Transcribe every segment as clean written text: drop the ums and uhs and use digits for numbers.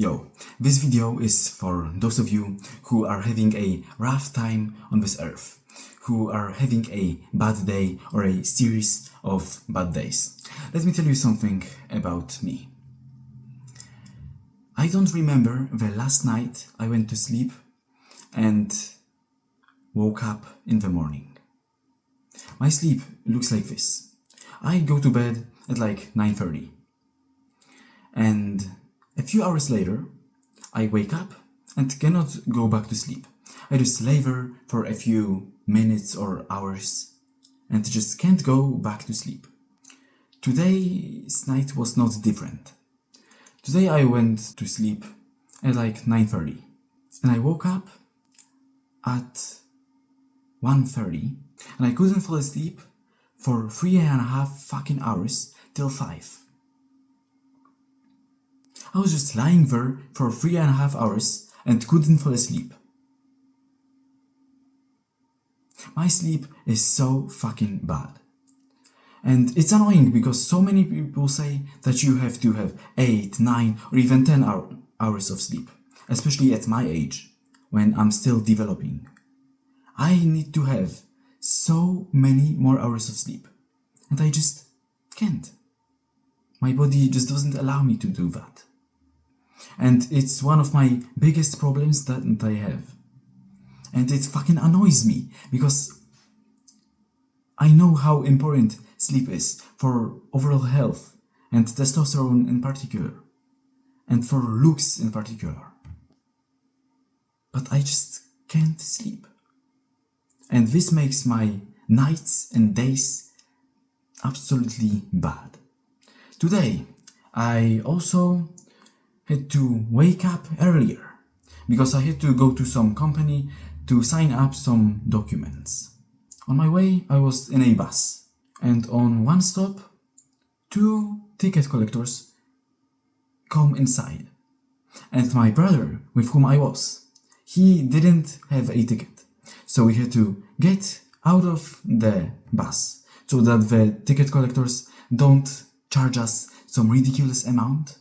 Yo, this video is for those of you who are having a rough time on this earth, who are having a bad day or a series of bad days. Let me tell you something about me. I don't remember the last night I went to sleep and woke up in the morning. My sleep looks like this. I go to bed at like 9:30 and a few hours later I wake up and cannot go back to sleep. I just lay there for a few minutes or hours and just can't go back to sleep. Today's night was not different. Today I went to sleep at like 9:30 and I woke up at 1:30 and I couldn't fall asleep for 3.5 fucking hours till 5. I was just lying there for 3.5 hours and couldn't fall asleep. My sleep is so fucking bad. And it's annoying because so many people say that you have to have 8, 9 or even 10 hours of sleep, especially at my age, when I'm still developing. I need to have so many more hours of sleep, and I just can't. My body just doesn't allow me to do that. And it's one of my biggest problems that I have. And it fucking annoys me because I know how important sleep is for overall health and testosterone in particular, and for looks in particular. But I just can't sleep. And this makes my nights and days absolutely bad. Today, I also had to wake up earlier because I had to go to some company to sign up some documents. On my way, I was in a bus, and on one stop, 2 ticket collectors come inside. And my brother, with whom I was, he didn't have a ticket. So we had to get out of the bus so that the ticket collectors don't charge us some ridiculous amount.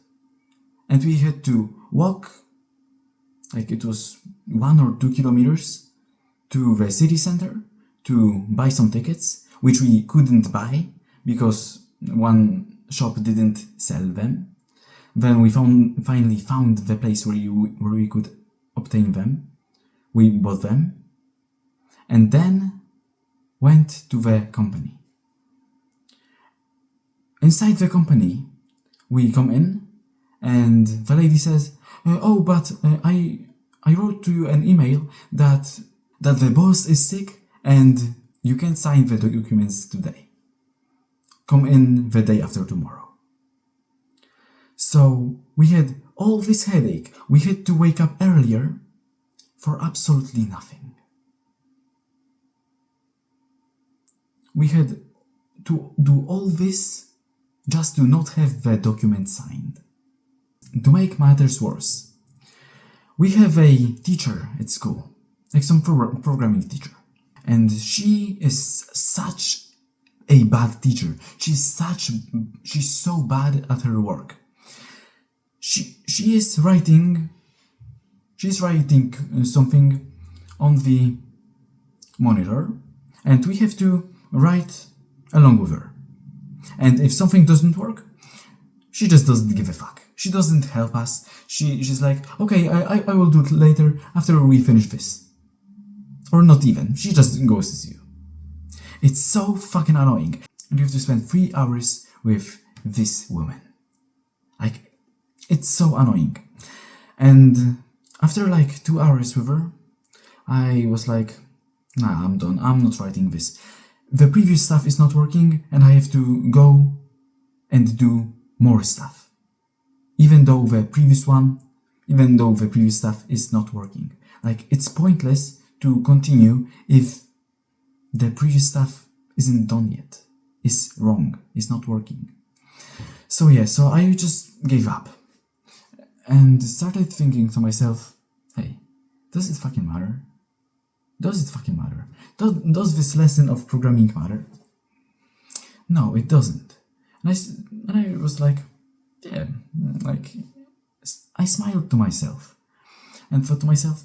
And we had to walk, like it was 1 or 2 kilometers, to the city center to buy some tickets, which we couldn't buy because one shop didn't sell them. Then we finally found the place where we could obtain them. We bought them, and then went to the company. Inside the company, we come in, and the lady says, but I wrote to you an email that the boss is sick and you can't sign the documents today. Come in the day after tomorrow. So we had all this headache. We had to wake up earlier for absolutely nothing. We had to do all this just to not have the document signed. To make matters worse, we have a teacher at school, like some programming teacher, and she is such a bad teacher. She's so bad at her work. She's writing something on the monitor, and we have to write along with her. And if something doesn't work, she just doesn't give a fuck. She doesn't help us. She's like, okay, I will do it later after we finish this. Or not even. She just ghosts you. It's so fucking annoying. And you have to spend 3 hours with this woman. Like, it's so annoying. And after like 2 hours with her, I was like, nah, I'm done. I'm not writing this. The previous stuff is not working and I have to go and do more stuff. Even though the previous stuff is not working. Like, it's pointless to continue if the previous stuff isn't done yet. It's wrong. It's not working. So I just gave up. And started thinking to myself, hey, does it fucking matter? Does it fucking matter? Does this lesson of programming matter? No, it doesn't. And I was like, yeah, like, I smiled to myself and thought to myself,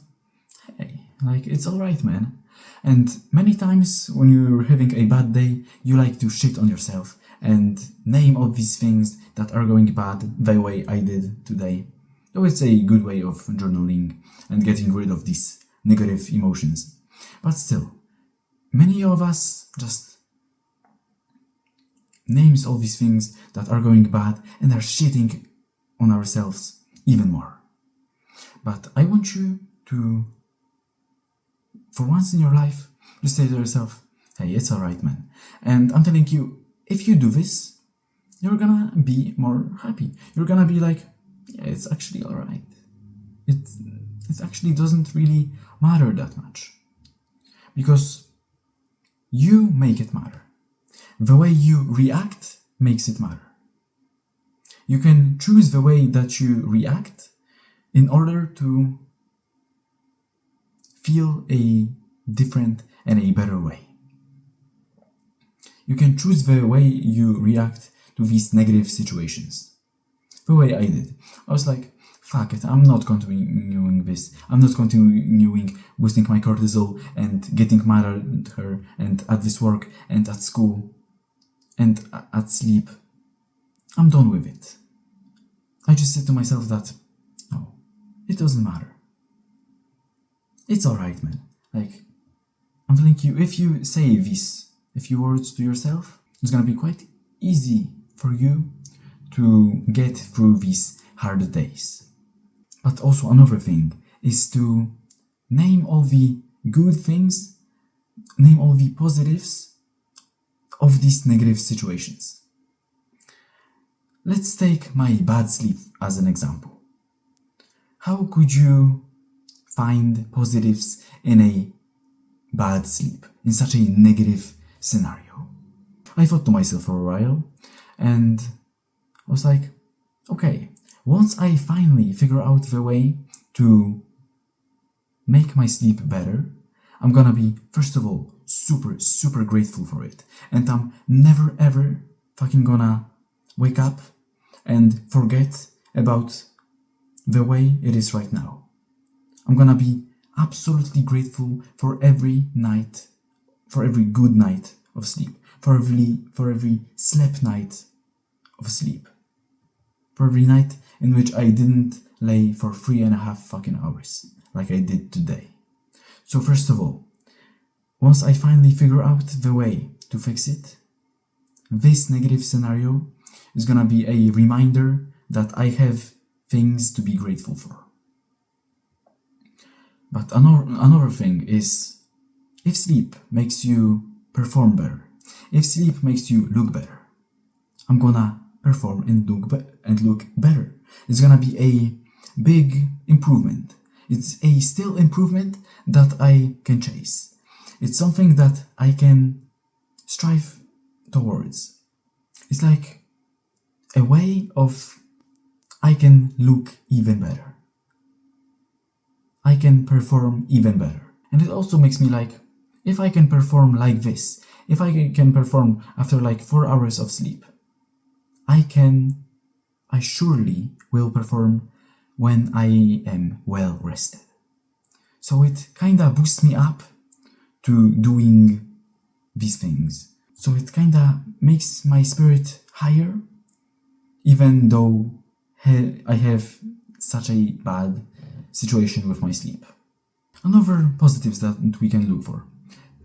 hey, like, it's alright, man. And many times when you're having a bad day, you like to shit on yourself and name all these things that are going bad the way I did today. Though it's a good way of journaling and getting rid of these negative emotions. But still, many of us just names all these things that are going bad and are shitting on ourselves even more. But I want you to, for once in your life, just say to yourself, hey, it's alright, man. And I'm telling you, if you do this, you're gonna be more happy. You're gonna be like, yeah, it's actually alright. It actually doesn't really matter that much. Because you make it matter. The way you react makes it matter. You can choose the way that you react in order to feel a different and a better way. You can choose the way you react to these negative situations. The way I did. I was like, fuck it, I'm not continuing this. I'm not continuing boosting my cortisol and getting mad at her and at this work and at school and at sleep. I'm done with it. I just said to myself that, no, it doesn't matter. It's alright, man. Like, I'm telling you, if you say these a few words to yourself, it's gonna be quite easy for you to get through these hard days. But also another thing is to name all the good things, name all the positives of these negative situations. Let's take my bad sleep as an example. How could you find positives in a bad sleep, in such a negative scenario? I thought to myself for a while, and I was like, okay, once I finally figure out the way to make my sleep better, I'm gonna be, first of all, super grateful for it. And I'm never ever fucking gonna wake up and forget about the way it is right now. I'm gonna be absolutely grateful for every night, for every good night of sleep, for every slept night of sleep, for every night in which I didn't lay for 3.5 fucking hours like I did today. So first of all, once I finally figure out the way to fix it, this negative scenario is gonna be a reminder that I have things to be grateful for. But another thing is, if sleep makes you perform better, if sleep makes you look better, I'm gonna perform and look better. It's gonna be a big improvement. It's a still improvement that I can chase. It's something that I can strive towards. It's like a way of I can look even better. I can perform even better. And it also makes me like, if I can perform like this, if I can perform after like 4 hours of sleep, I surely will perform when I am well rested. So it kinda boosts me up to doing these things. So it kinda makes my spirit higher, even though I have such a bad situation with my sleep. Another positives that we can look for: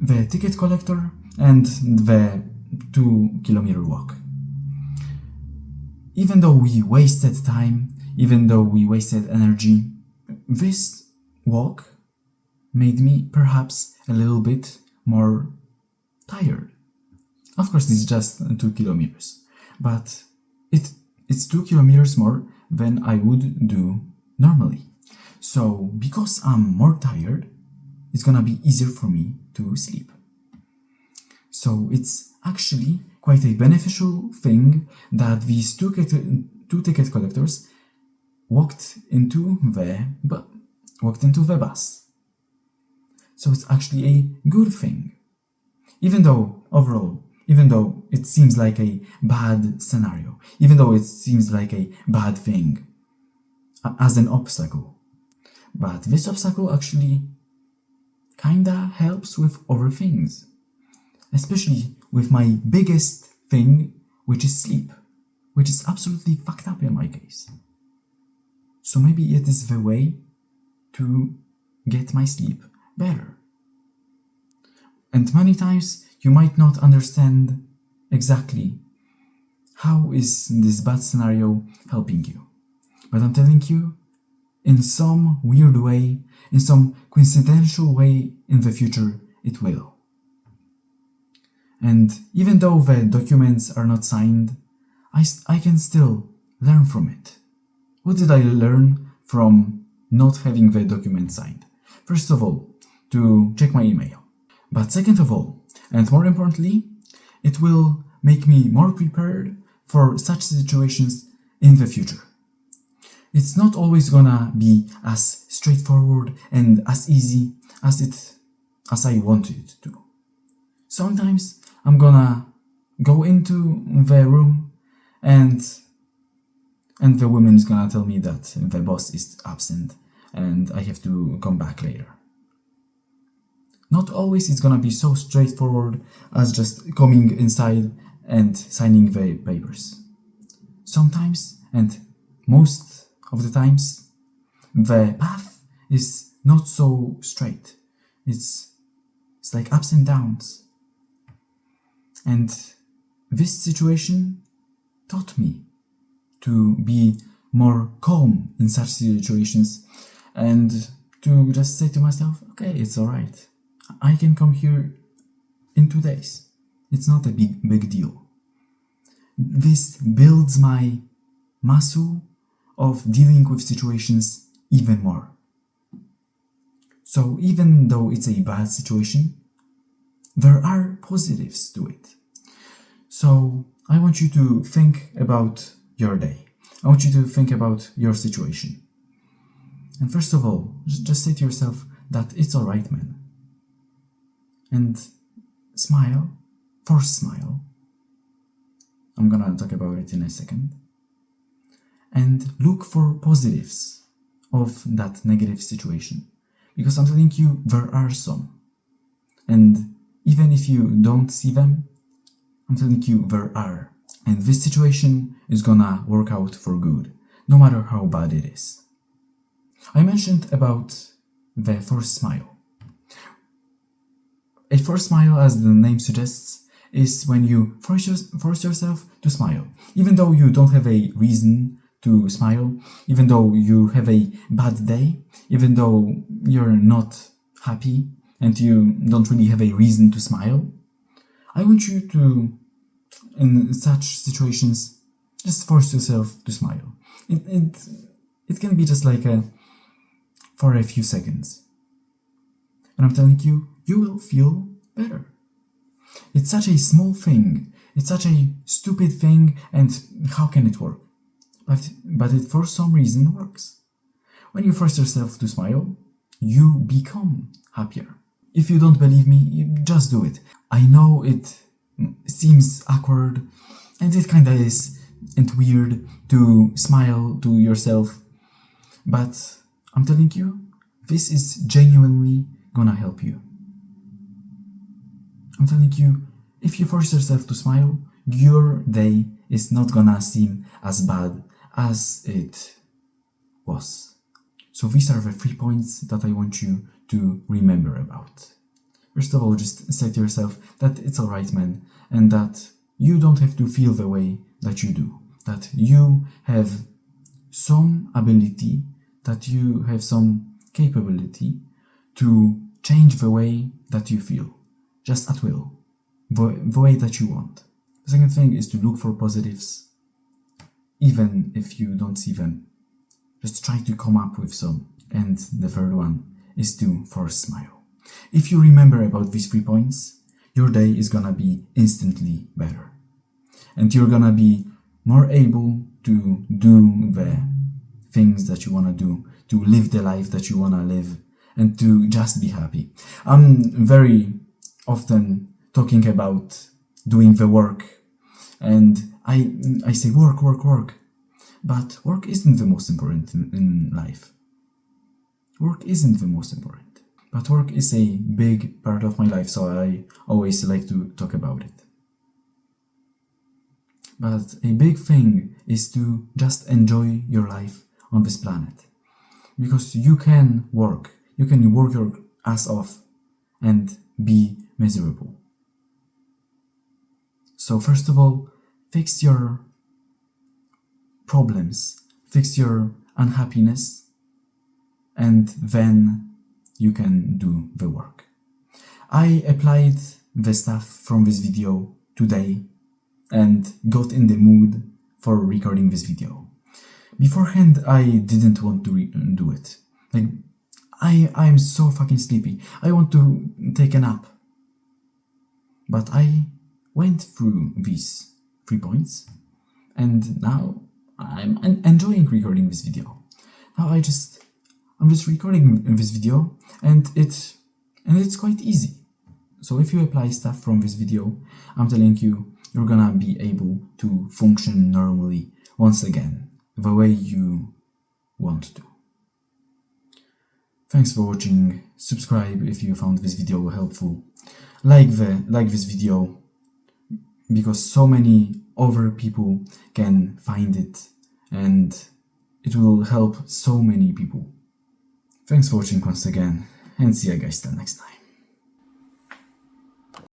the ticket collector and the 2-kilometer walk. Even though we wasted time, even though we wasted energy, this walk made me perhaps a little bit more tired. Of course, this is just 2 kilometers, but it's 2 kilometers more than I would do normally. So because I'm more tired, it's gonna be easier for me to sleep. So it's actually quite a beneficial thing that these two ticket collectors walked into the bus. So it's actually a good thing. Even though it seems like a bad scenario, even though it seems like a bad thing, as an obstacle. But this obstacle actually kinda helps with other things, especially with my biggest thing, which is sleep, which is absolutely fucked up in my case. So maybe it is the way to get my sleep better. And many times you might not understand exactly how is this bad scenario helping you. But I'm telling you, in some weird way, in some coincidental way in the future, it will. And even though the documents are not signed, I can still learn from it. What did I learn from not having the document signed? First of all, to check my email. But second of all, and more importantly, it will make me more prepared for such situations in the future. It's not always gonna be as straightforward and as easy as I want it to. Sometimes I'm gonna go into the room and the woman is gonna tell me that the boss is absent and I have to come back later. Not always it's gonna be so straightforward as just coming inside and signing the papers. Sometimes, and most of the times, the path is not so straight. It's like ups and downs. And this situation taught me to be more calm in such situations and to just say to myself, okay, it's alright. I can come here in 2 days. It's not a big deal. This builds my muscle of dealing with situations even more. So even though it's a bad situation, there are positives to it. So I want you to think about your day. I want you to think about your situation. And first of all, just say to yourself that it's alright, man. And smile, force smile. I'm gonna talk about it in a second. And look for positives of that negative situation. Because I'm telling you, there are some. And even if you don't see them, I'm telling you, there are. And this situation is gonna work out for good, no matter how bad it is. I mentioned about the forced smile. A forced smile, as the name suggests, is when you force yourself to smile. Even though you don't have a reason to smile, even though you have a bad day, even though you're not happy and you don't really have a reason to smile, I want you to, in such situations, just force yourself to smile. It can be just like for a few seconds. And I'm telling you, you will feel better. It's such a small thing. It's such a stupid thing, and how can it work? But it for some reason works. When you force yourself to smile, you become happier. If you don't believe me, you just do it. I know it seems awkward, and it kinda is, and weird to smile to yourself, but I'm telling you, this is genuinely gonna help you. I'm telling you, if you force yourself to smile, your day is not gonna seem as bad as it was. So these are the 3 points that I want you to remember about. First of all, just say to yourself that it's alright, man, and that you don't have to feel the way that you do. That you have some ability, that you have some capability to change the way that you feel. Just at will. The way that you want. The second thing is to look for positives, even if you don't see them. Just try to come up with some. And the third one is to force smile. If you remember about these 3 points, your day is gonna be instantly better. And you're gonna be more able to do the things that you wanna do, to live the life that you wanna live, and to just be happy. I'm very often talking about doing the work, and I say work, But work isn't the most important in life. Work isn't the most important. But work is a big part of my life, so I always like to talk about it. But a big thing is to just enjoy your life on this planet. Because you can work your ass off and be miserable. So first of all, fix your problems, fix your unhappiness, and then you can do the work. I applied the stuff from this video today and got in the mood for recording this video. Beforehand, I didn't want to do it. Like, I'm so fucking sleepy. I want to take a nap. But I went through these 3 points, and now I'm enjoying recording this video. Now I'm just recording this video, and it's quite easy. So if you apply stuff from this video, I'm telling you, you're gonna be able to function normally once again, the way you want to. Thanks for watching. Subscribe if you found this video helpful. Like this video, because so many other people can find it and it will help so many people. Thanks for watching once again, and see you guys till next time.